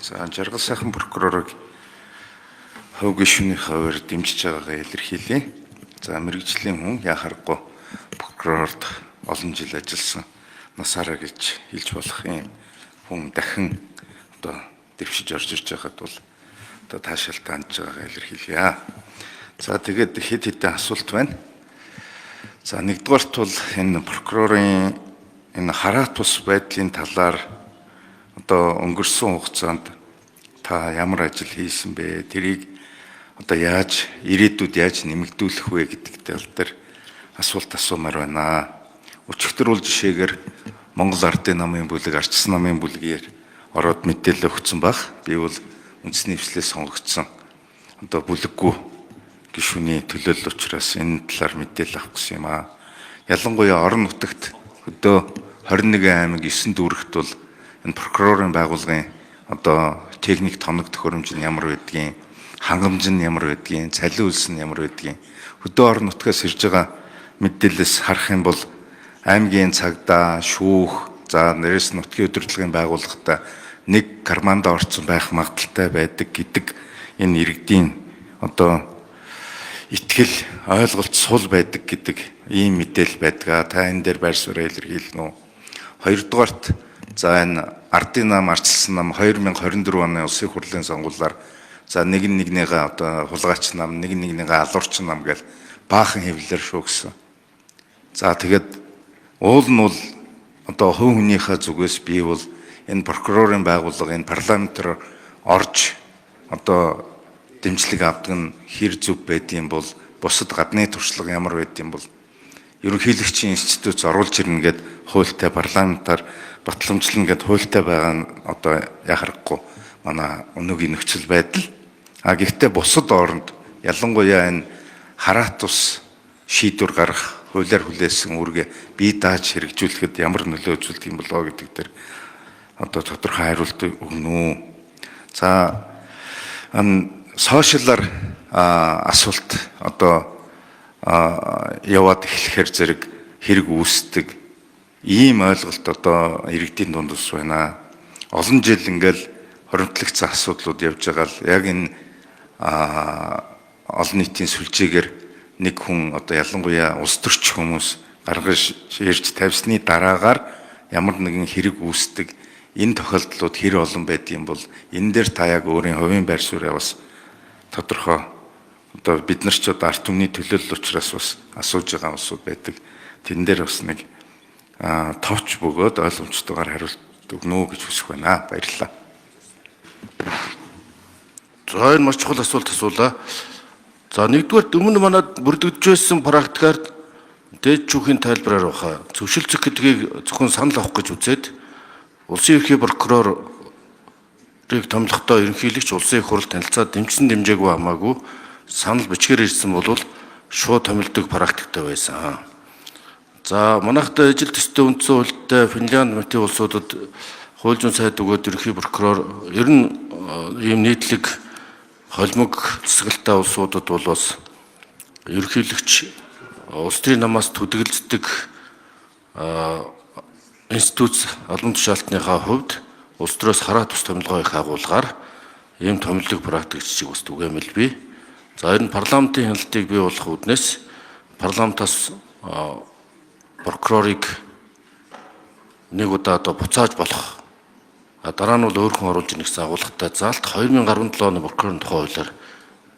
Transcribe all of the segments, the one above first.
За жаргал сайхан прокурорыг хувь гишүүний хуваар дэмжиж байгаагаа илэрхийлье. За мэрэгжлийн хүн яхахгүй прокурорд олон жил ажилласан насаараа гэж хэлж болох юм хүн дахин одоо дэвшиж орж ирж байгаад бол одоо таашаалт хандж байгаагаа илэрхийлье. За тэгээд хэд хэдэн асуулт байна. За нэгдүгээрт бол энэ прокурорын энэ хараат бус байдлын талаар одоо өнгөрсөн хугацаанд та ямар ажил хийсэн бэ? Тэрийг одоо яаж ирээдүйд яаж нэмэгдүүлэх вэ гэдэг тал дээр асуулт асуумаар байна. Өчигдөр бол жишээгээр Монгол Ардын намын бүлэг, Ардчсан намын бүлгээр ороод мэдээлэл өгсөн баг. Би бол үндэсний хвшлээс сонгогдсон одоо бүлэггүй гишүүний төлөөлөл учраас энэ талаар мэдээлэл авах гэсэн юм аа. Ялангуяа орон нутагт өдөө 21 аймаг 9 дүүрэгт бол энэ прокурорын байгууллагын одоо техник тоног төхөөрөмж нь ямар байдгийг, хангамж нь ямар байдгийг, цалин үйлс нь ямар байдгийг өдөө орон нутгаас ирж байгаа мэдээлэлс харах юм бол аймгийн цагдаа, шүүх, за нэрээс нутгийн удирдлагын байгууллагатай нэг карманд орцсон байх магадaltaй байдаг гэдэг энэ иргэдийн одоо итгэл ойлголт сул байдаг гэдэг ийм мэдээлэл байдаг. Та энэ дээр байр суурь илэрхийлнэ үү? Хоёрдугаарт за энэ Ардын нам, Ардчсан нам 2024 оны улсын хурлын сонгуулиар за нэг нэгнийгээ одоо хулгайч нам, нэг нэгнийгээ алуурч нам гэж баахан хэвлэлээр шүүгсэн. За тэгээд уул нь бол одоо хувь хүнийхээ зүгээс би бол энэ прокурорын байгууллага энэ парламентаар орж одоо дэмжлэг авдаг нь хэр зүв байдığım бол бусад гадны туршлага ямар байдığım бол ерөнхийлөгчийн институт оруулж ирнэ гэд хуультай парламентаар батламжлна гэд хуультай байгаа нь одоо яхахгүй манай өнөөгийн нөхцөл байдал. Гэхдээ бусад оронд ялангуяа энэ хараат ус шийдвэр гаргах хуулиар хүлээсэн үүргээ бие дааж хэрэгжүүлэхэд ямар нөлөө үзүүлдэг юм болоо гэдэг дээр одоо тодорхой хариулт өгнө үү. За сошиалар асуулт одоо яваад эхлэхээр зэрэг хэрэг үүсдэг ийм ойлголт одоо иргэдийн дунд ус байна. Олон жил ингээл хоримтлагцсан асуудлууд явж байгаа л яг энэ олон нийтийн сүлжээгээр нэг хүн одоо ялангуяа улс төрч хүмүүс гаргаж ирж тавьсны дараагаар ямар нэгэн хэрэг үүсдэг энэ тохиолдлууд хэр олон байдığım бол энэ дээр та яг өөрийн хувийн байр суурьаа бас тодорхой одоо бид нар ч одоо ард түмний төлөөлөл учраас бас асууж байгаа усуд байдаг. Тэн дээр бас нэг товч бөгөөд ойлгомжтойгоор хариулт өгнө гэж хүсэх байна. Баярлалаа. За энэ маш чухал асуулт асуулаа. За нэгдүгээр өмнө манад бүрдэгдэж байсан практикаар дээд шүүхийн тайлбараар баха зөвшөлдсөх гэдгийг зөвхөн санал авах гэж үзээд улсын ерхий прокурорыг томлохдоо ерөнхийлөгч улсын их хурл танилцаад дэмжсэн дэмжээгүй хамаагүй санал бичгээр ирсэн бол шууд томилдог практиктай байсан. За манайхтай ижил төстэй үндсэн хуультай Финлянд, Мэтийн улсуудад хууль зүйн сайд өгөөд ерөнхий прокурор ер нь ийм нийтлэг холимог засаглалтай улсуудад бол бас ерөнхийлөгч улс төрийн намаас төдийлцдэг институт олон тушаалтныхаа хувьд улс төрөөс хараат ус томилгооны агуулгаар ийм томилог практик жижиг ус түгээмэл бий. За энэ парламентын хяналтыг бий болгох үүднээс парламентаас прокурорыг нэг удаа одоо буцааж болох дараа нь бол өөр хүн оруулж ирнэ гэсэн агуулгатай заалт 2017 оны прокурорын тухай хуулиар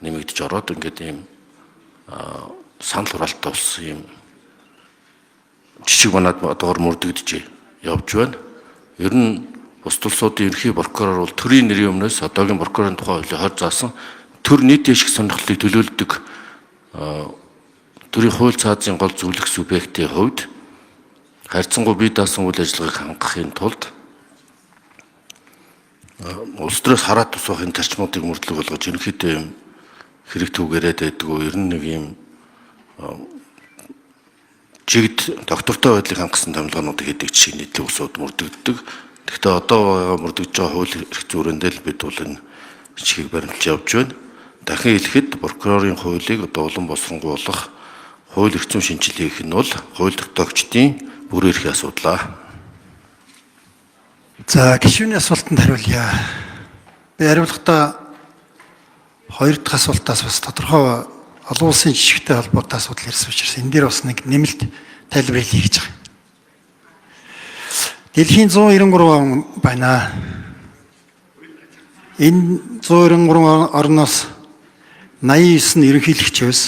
нэмэгдэж ороод ингээд ийм санал хураалттай болсон ийм жижиг манад одоогор мөрдөгдөж явж байна. Ер нь бус улсуудын ерхий прокурор бол төрийн нэрийн өмнөөс одоогийн прокурорын тухай хуулийг хор заасан төр нийт ашиг сонирхлыг төлөөлдөг төрийн хууль цаазын гол зөвлөх субъектийн хувьд харьцангуй бие даасан үйл ажиллагааг хангахын тулд улс төрөөс хараат тусахын зарчмуудыг мөрдлөг болгож ерөнхийдөө юм хэрэг түүгээрээд байдгүй ер нь нэг юм жигд доктортой байдлыг хангасан томилгоонуудыг хийдэг жишээ нийтлэг усуд мөрдөгддөг. Гэхдээ одоо мөрдөгдөж байгаа хууль эрх зүйрэндээ л бид бол энэ чигийг баримталж явж байна. Дахин хэлэхэд прокурорын хуулийг одоо улам боловсронгуйлах хууль эрх зүйн шинжилгээ хийх нь бол хууль тогтоогчдын бүр эрхийн асуудал. За гишүүний асуултанд хариулъя. Би хариулахдаа хоёр дахь асуултаас бас тодорхой олон улсын жишгтэй холбоотой асуудал ирсэн учраас энэ дээр бас нэг нэмэлт тайлбар хийж байгаа. Дэлхийн 193 он байна. Энэ 193 орноос 89 нь ерөнхийлөгчөөс,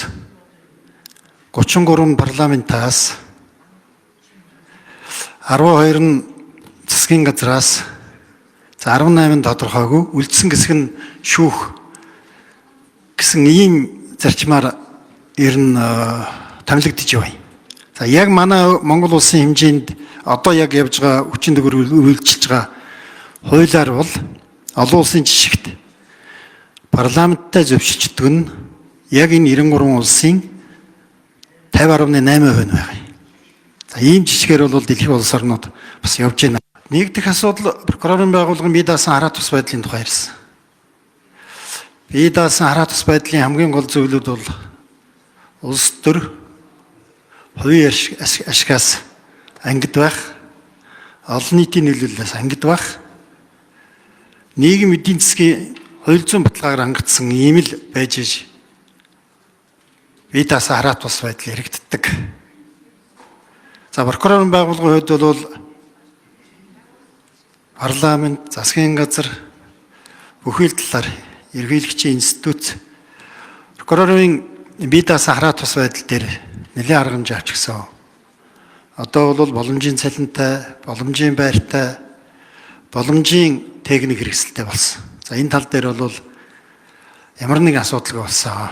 33 нь парламентаас, 12 нь засгийн газраас, 18 нь тодорхойгүй, үлдсэн хэсэг нь шүүх гэсэн ийм зарчмаар ер нь томилогдож байна. За яг манай Монгол улсын хэмжээнд одоо яг явж байгаа хүчин төгөр үйлчилж байгаа хуулиар бол олон улсын жишгт парламенттай зөвшөөрчдөг нь яг энэ 93 улсын 50.8% байгаа. За ийм жишгээр бол дэлхийн улс орнууд бас явж байна. Нэг дэх асуудал прокурорын байгууллагын бие даасан хараа тус байдлын тухай ирсэн. Бие даасан хараа тус байдлын хамгийн гол зөвлөд бол улс төр хувийн ашигаас ангид байх, олон нийтийн нөлөөллөөс ангид байх, нийгэм эдийн засгийн хууль зүйн баталгаагаар хангагдсан ийм л байж иж бие даасан хараа тус байдал яригддаг. За прокурорын байгууллагын хувьд бол парламент, засгийн газар бүхий л талаар ерөнхийлөгчийн институт прокурорын бие даасан хараа тус байдал дээр нэлээд арга хэмжээ авч гисэн. Одоо бол боломжийн цалинтай, боломжийн байртай, боломжийн техник хэрэгсэлтэй болсон. За энэ тал дээр бол ямар нэгэн асуудалгүй болсон.